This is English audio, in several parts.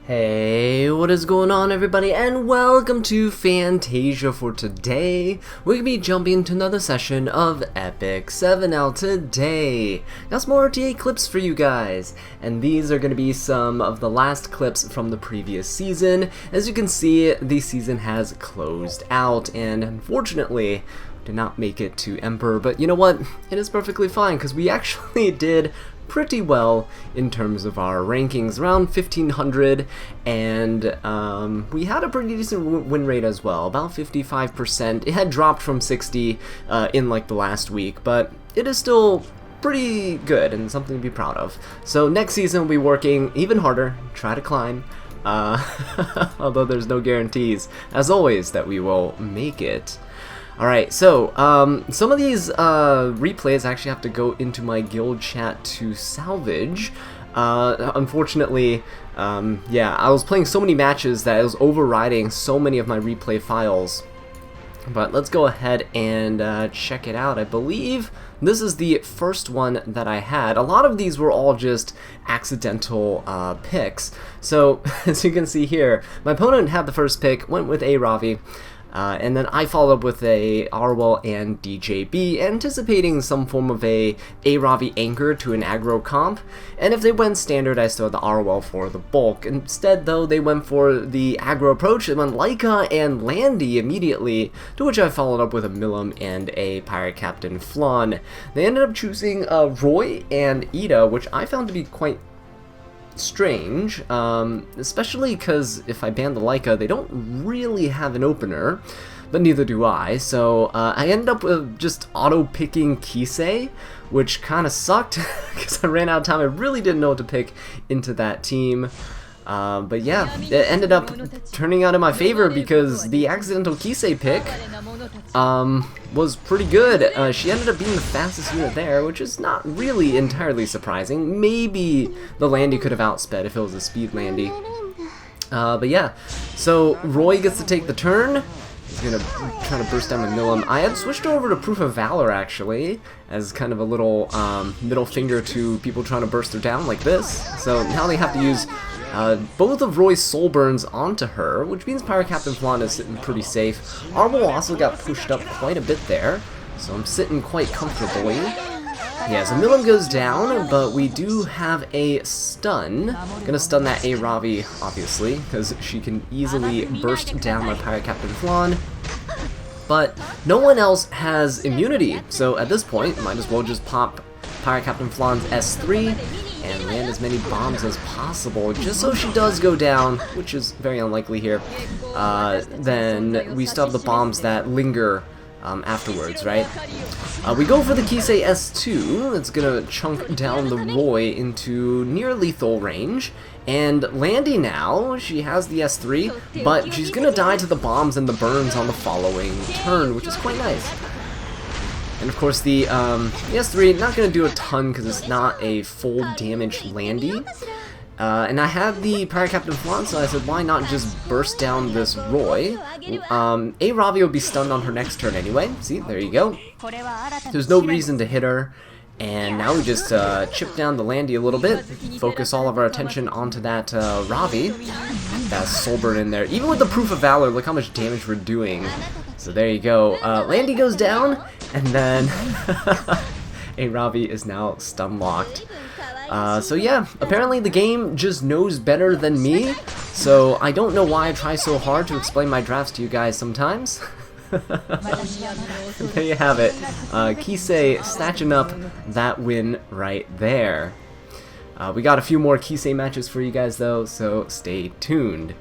Hey, what is going on everybody, and welcome to Fantasia. For today, we're going to be jumping into another session of Epic 7. Now today, got some more RTA clips for you guys, and these are going to be some of the last clips from the previous season. As you can see, the season has closed out, and unfortunately, did not make it to Emperor, but you know what, it is perfectly fine, because we actually did pretty well in terms of our rankings, around 1500, and we had a pretty decent win rate as well, about 55%. It had dropped from 60 in like the last week, but it is still pretty good and something to be proud of. So next season we'll be working even harder, try to climb, although there's no guarantees, as always, that we will make it. Alright, so, some of these replays I actually have to go into my guild chat to salvage. Unfortunately, yeah, I was playing so many matches that I was overriding so many of my replay files. But let's go ahead and check it out. I believe this is the first one that I had. A lot of these were all just accidental picks. So, as you can see here, my opponent had the first pick, went with a Ravi. And then I followed up with a Arwell and DJB, anticipating some form of a Ravi anchor to an aggro comp. And if they went standard, I still had the Arwell for the bulk. Instead, though, they went for the aggro approach. They went Leica and Landy immediately, to which I followed up with a Milim and a Pirate Captain Flan. They ended up choosing Roy and Ida, which I found to be quite strange, especially because if I ban the Leica, they don't really have an opener, but neither do I, so I ended up with just auto-picking Kise, which kind of sucked, because I ran out of time. I really didn't know what to pick into that team. But yeah, it ended up turning out in my favor because the accidental Kise pick was pretty good. She ended up being the fastest unit there, which is not really entirely surprising. Maybe the Landy could have outsped if it was a speed Landy. But yeah, so Roy gets to take the turn. He's gonna try to burst down the Milim. I had switched over to Proof of Valor actually, as kind of a little middle finger to people trying to burst her down like this. So now they have to use both of Roy's soul burns onto her, which means Pirate Captain Flan is sitting pretty safe. Arwell also got pushed up quite a bit there, so I'm sitting quite comfortably. Yeah, so Milim goes down, but we do have a stun. Gonna stun that A Ravi, obviously, because she can easily burst down my Pirate Captain Flan. But no one else has immunity, so at this point, might as well just pop Pirate Captain Flan's S3 and land as many bombs as possible, just so she does go down, which is very unlikely here. Then we still have the bombs that linger afterwards, right? We go for the Kise S2. It's gonna chunk down the Roy into near lethal range. And Landy now, she has the S3, but she's gonna die to the bombs and the burns on the following turn, which is quite nice. And of course the S3, not going to do a ton because it's not a full damage Landy. And I had the Pirate Captain Flan, so I said why not just burst down this Roy. A Ravi will be stunned on her next turn anyway. See, there you go. There's no reason to hit her. And now we just chip down the Landy a little bit, focus all of our attention onto that Ravi. That soul burn in there. Even with the Proof of Valor, look how much damage we're doing. So there you go. Landy goes down, and then a Ravi is now stun locked. So yeah, apparently the game just knows better than me, so I don't know why I try so hard to explain my drafts to you guys sometimes. There you have it. Kise snatching up that win right there. We got a few more Kise matches for you guys though, so stay tuned.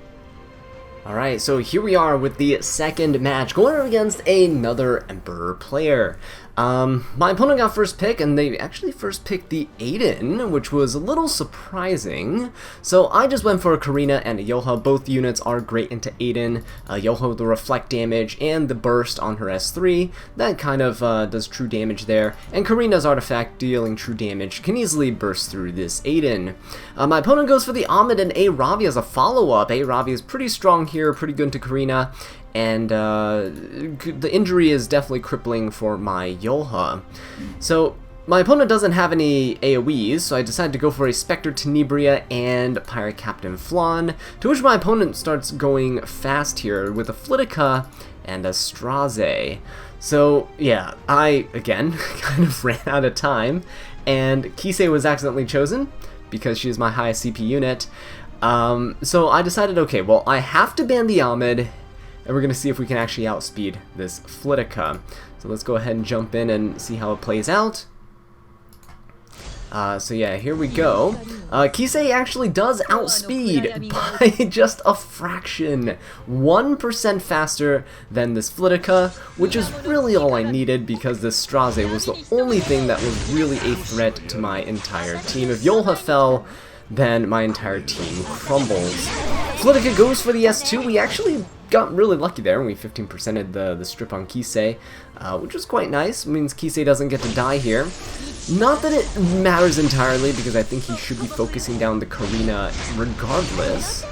Alright, so here we are with the second match, going against another Emperor player. My opponent got first pick, and they actually first picked the Aiden, which was a little surprising. So I just went for a Karina and a Yoha. Both units are great into Aiden. Yoha with the reflect damage and the burst on her S3. That kind of does true damage there. And Karina's artifact dealing true damage can easily burst through this Aiden. My opponent goes for the Ahmed and A Ravi as a follow-up. A Ravi is pretty strong here, pretty good into Karina. And the injury is definitely crippling for my Yoha. So my opponent doesn't have any AoEs, so I decided to go for a Spectre Tenebria and Pirate Captain Flan, to which my opponent starts going fast here with a Flitica and a Straze. So yeah, I, again, kind of ran out of time, and Kise was accidentally chosen, because she's my highest CP unit. So I decided, okay, well, I have to ban the Ahmed, and we're going to see if we can actually outspeed this Flitica. So let's go ahead and jump in and see how it plays out. So yeah, here we go. Kise actually does outspeed by just a fraction. 1% faster than this Flitica, which is really all I needed because this Straze was the only thing that was really a threat to my entire team. If Yolha fell, then my entire team crumbles. Flitica goes for the S2. We actually got really lucky there, and we 15%ed the strip on Kise, which was quite nice. It means Kise doesn't get to die here. Not that it matters entirely, because I think he should be focusing down the Karina regardless.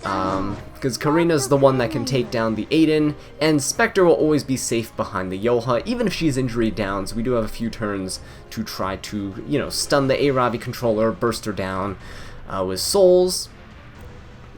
Because Karina's the one that can take down the Aiden, and Spectre will always be safe behind the Yolha, even if she's injury down, so we do have a few turns to try to, you know, stun the A-Ravi controller, burst her down with souls.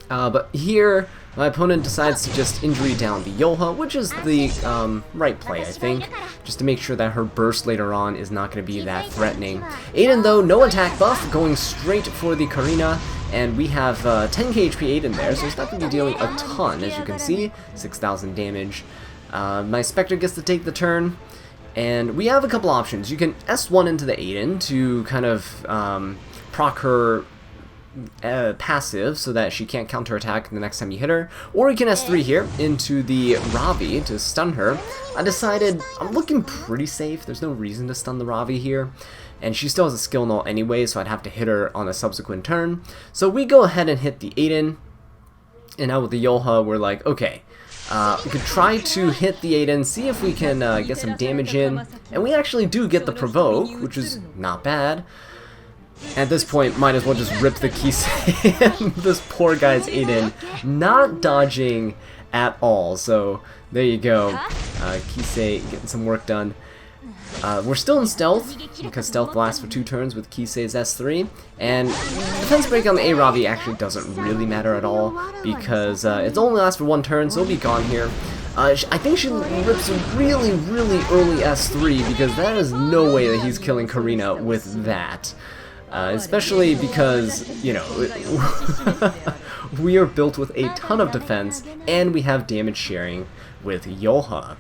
But here, my opponent decides to just injury down the Yolha, which is the right play, I think, just to make sure that her burst later on is not going to be that threatening. Aiden, though, no attack buff, going straight for the Karina, and we have 10k HP Aiden there, so it's not going to be dealing a ton, as you can see, 6,000 damage. My Spectre gets to take the turn, and we have a couple options. You can S1 into the Aiden to kind of proc her passive so that she can't counterattack the next time you hit her, or you can S3 here into the Ravi to stun her. I decided I'm looking pretty safe. There's no reason to stun the Ravi here, and she still has a skill null anyway, so I'd have to hit her on a subsequent turn. So we go ahead and hit the Aiden, and now with the Yolha we're like, okay, we could try to hit the Aiden, see if we can get some damage in, and we actually do get the provoke, which is not bad. At this point, might as well just rip the Kise. This poor guy's Aiden not dodging at all. So there you go. Kise getting some work done. We're still in stealth, because stealth lasts for 2 turns with Kise's S3. And defense break on the A-Ravi actually doesn't really matter at all, because it only lasts for 1 turn, so it'll be gone here. I think she rips a really, really early S3, because there is no way that he's killing Karina with that. Especially because, you know, we are built with a ton of defense, and we have damage sharing with Yolha.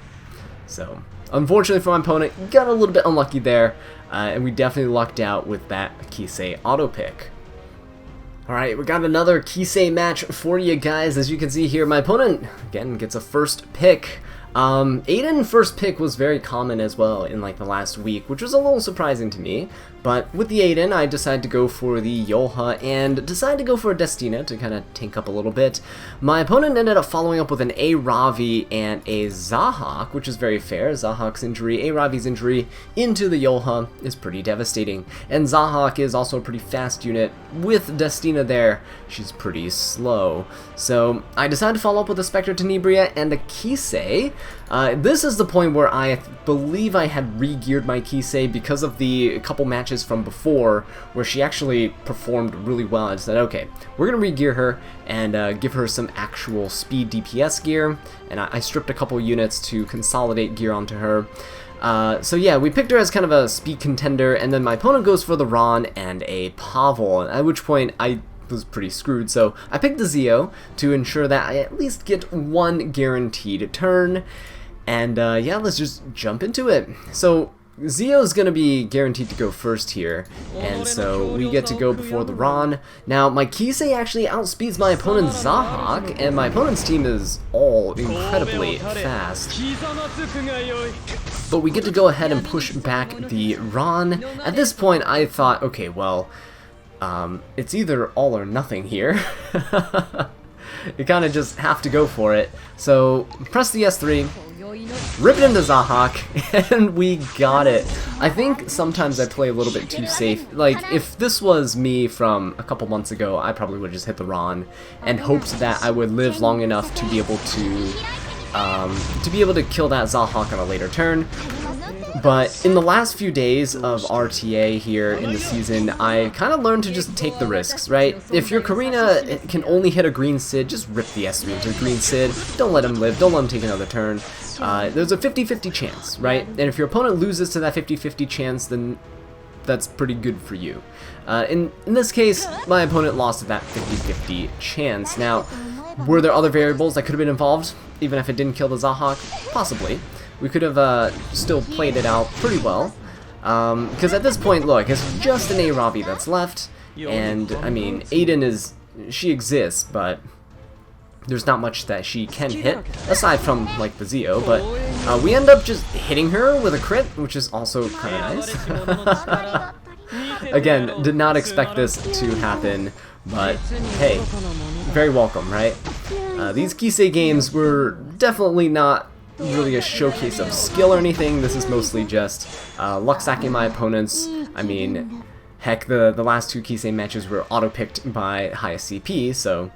So, unfortunately for my opponent, got a little bit unlucky there, and we definitely lucked out with that Kise auto pick. Alright, we got another Kise match for you guys. As you can see here, my opponent, again, gets a first pick. Aiden first pick was very common as well in like the last week, which was a little surprising to me. But with the Aiden, I decided to go for the Yolha and decided to go for a Destina to kind of tank up a little bit. My opponent ended up following up with an A-Ravi and a Zahak, which is very fair. Zahak's injury, A-Ravi's injury into the Yolha is pretty devastating. And Zahak is also a pretty fast unit. With Destina there, she's pretty slow. So I decided to follow up with a Spectre Tenebria and a Kise. This is the point where I believe I had re-geared my Kise because of the couple matches from before where she actually performed really well. I said, okay, we're going to re-gear her and give her some actual speed DPS gear, and I stripped a couple units to consolidate gear onto her. So yeah, we picked her as kind of a speed contender, and then my opponent goes for the Ron and a Pavel, at which point I was pretty screwed, so I picked the Zio to ensure that I at least get 1 guaranteed turn. And yeah, let's just jump into it. So Zio's gonna be guaranteed to go first here, and so we get to go before the Ron. Now, my Kise actually outspeeds my opponent's Zahak, and my opponent's team is all incredibly fast. But we get to go ahead and push back the Ron. At this point, I thought, okay, well, it's either all or nothing here. You kind of just have to go for it. So, press the S3, rip it into Zahak, and we got it. I think sometimes I play a little bit too safe. Like, if this was me from a couple months ago, I probably would have just hit the Ron and hoped that I would live long enough to be able to kill that Zahak on a later turn. But in the last few days of RTA here in the season, I kind of learned to just take the risks, right? If your Karina can only hit a green Sid, just rip the S3 into the green Sid. Don't let him live, don't let him take another turn. There's a 50-50 chance, right? And if your opponent loses to that 50-50 chance, then that's pretty good for you. In this case, my opponent lost to that 50-50 chance. Now, were there other variables that could have been involved, even if it didn't kill the Zahhak? Possibly. We could have still played it out pretty well. Because at this point, look, it's just an Aravi that's left. And, I mean, Aiden she exists, but there's not much that she can hit, aside from, like, the Zeo. But we end up just hitting her with a crit, which is also kind of nice. Again, did not expect this to happen, but hey, very welcome, right? These Kise games were definitely not really a showcase of skill or anything. This is mostly just luck stacking my opponents. I mean, heck, the last two Kise matches were auto-picked by highest CP, so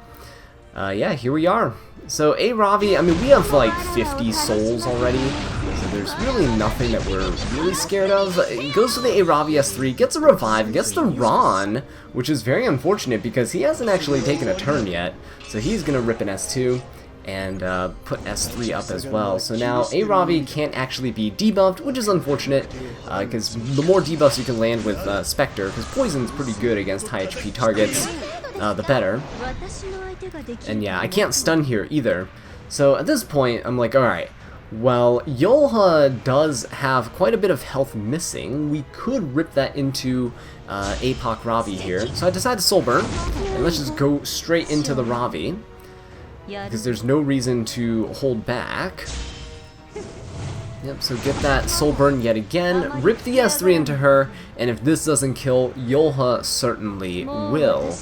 yeah, here we are. So Aravi, I mean, we have like 50 souls already, so there's really nothing that we're really scared of. It goes to the Aravi S3, gets a revive, gets the Ron, which is very unfortunate because he hasn't actually taken a turn yet, so he's gonna rip an S2 and put S3 up as well. So now Aravi can't actually be debuffed, which is unfortunate, because the more debuffs you can land with Spectre, because Poison's pretty good against high HP targets, the better. And yeah, I can't stun here either. So at this point, I'm like, alright, well, Yolha does have quite a bit of health missing. We could rip that into APOC Ravi here. So I decided to Soul Burn, and let's just go straight into the Ravi, because there's no reason to hold back. Yep, so get that Soul Burn yet again, rip the S3 into her, and if this doesn't kill, Yolha certainly will.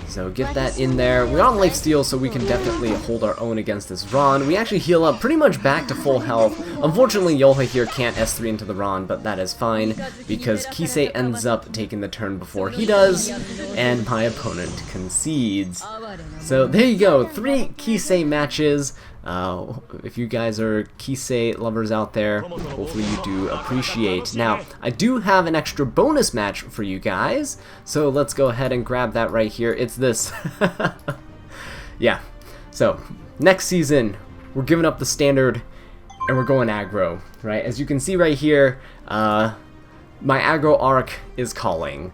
So get that in there. We're on lifesteal, so we can definitely hold our own against this Ron. We actually heal up pretty much back to full health. Unfortunately, Yolha here can't S3 into the Ron, but that is fine, because Kise ends up taking the turn before he does, and my opponent concedes. So there you go, 3 Kise matches. If you guys are Kise lovers out there, hopefully you do appreciate. Now, I do have an extra bonus match for you guys, so let's go ahead and grab that right here. It's this. Yeah, so next season, we're giving up the standard, and we're going aggro, right? As you can see right here, my aggro arc is calling.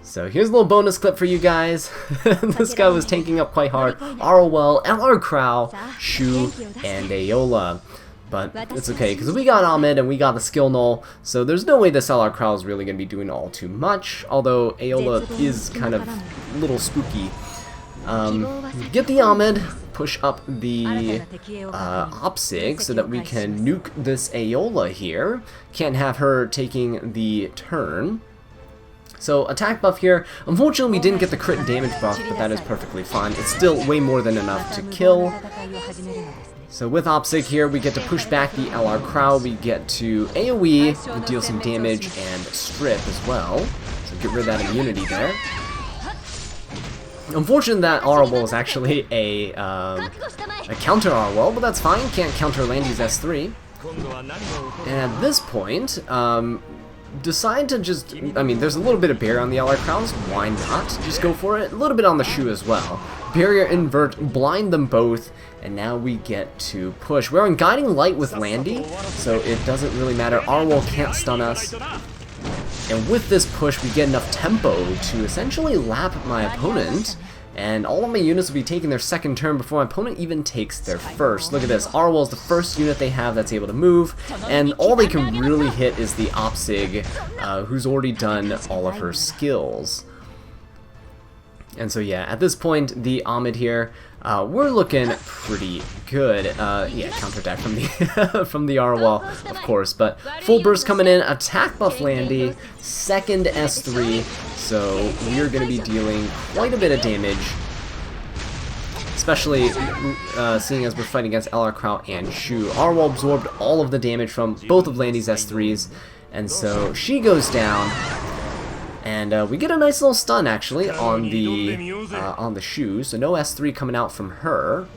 So here's a little bonus clip for you guys. This guy was tanking up quite hard. Arwell, LR Crow, Shu, and Aola. But it's okay, because we got Ahmed and we got the skill null, so there's no way this LR Crow is really going to be doing all too much, although Aola is kind of a little spooky. Get the Ahmed, push up the Opsig so that we can nuke this Aola here. Can't have her taking the turn. So attack buff here. Unfortunately, we didn't get the crit damage buff, but that is perfectly fine. It's still way more than enough to kill. So with Opsig here, we get to push back the LR Crow. We get to AoE, deal some damage, and strip as well. So get rid of that immunity there. Unfortunately, that Arwell is actually a counter Arwell, but that's fine. Can't counter Landy's S3. And at this point, decide to just, I mean, there's a little bit of barrier on the LR Crowns, why not? Just go for it. A little bit on the Shu as well. Barrier invert, blind them both, and now we get to push. We're on Guiding Light with Landy, so it doesn't really matter. Arwell can't stun us. And with this push, we get enough tempo to essentially lap my opponent, and all of my units will be taking their second turn before my opponent even takes their first. Look at this, Arwell is the first unit they have that's able to move, and all they can really hit is the Opsig, who's already done all of her skills. And so yeah, at this point, the Ahmed here, we're looking pretty good. Yeah, counterattack from the from the Arwell, of course, but full burst coming in, attack buff Landy, second S3, so we're going to be dealing quite a bit of damage, especially seeing as we're fighting against LR Crow and Shu. Arwell absorbed all of the damage from both of Landy's S3s, and so she goes down. And we get a nice little stun actually on the Shu, so no S3 coming out from her.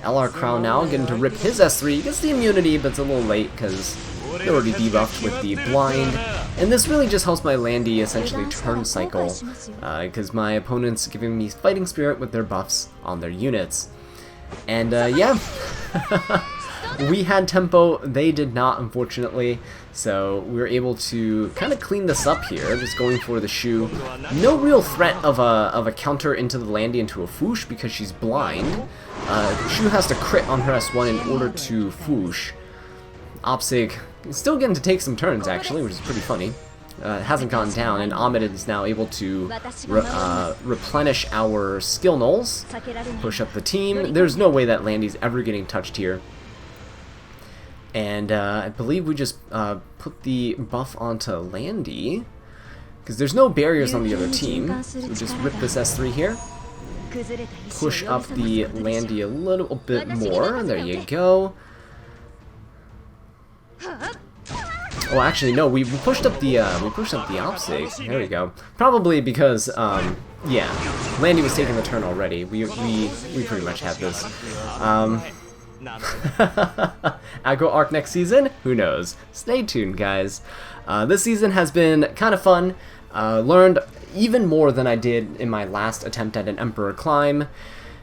LR Crown now getting to rip his S3. He gets the immunity, but it's a little late because they're already debuffed with the blind. And this really just helps my Landy essentially turn cycle, because my opponent's giving me Fighting Spirit with their buffs on their units. And yeah, we had tempo, they did not, unfortunately. So we were able to kind of clean this up here, just going for the Shu. No real threat of a counter into the Landy into a Foosh because she's blind. Shu has to crit on her S1 in order to Foosh. Opsig is still getting to take some turns, actually, which is pretty funny. It hasn't gone down, and Ahmed is now able to replenish our skill nulls, push up the team. There's no way that Landy's ever getting touched here. And I believe we just put the buff onto Landy, because there's no barriers on the other team. So we just rip this S3 here, push up the Landy a little bit more. There you go. Oh, actually, no. We pushed up the Opsig. There we go. Probably because yeah, Landy was taking the turn already. We pretty much had this. Aggro arc next season? Who knows? Stay tuned, guys. This season has been kind of fun. Learned even more than I did in my last attempt at an Emperor climb.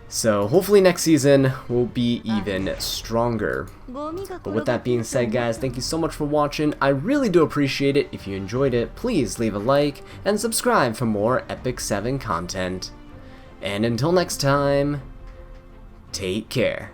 So hopefully next season will be even stronger. But with that being said, guys, thank you so much for watching. I really do appreciate it. If you enjoyed it, please leave a like and subscribe for more Epic 7 content. And until next time, take care.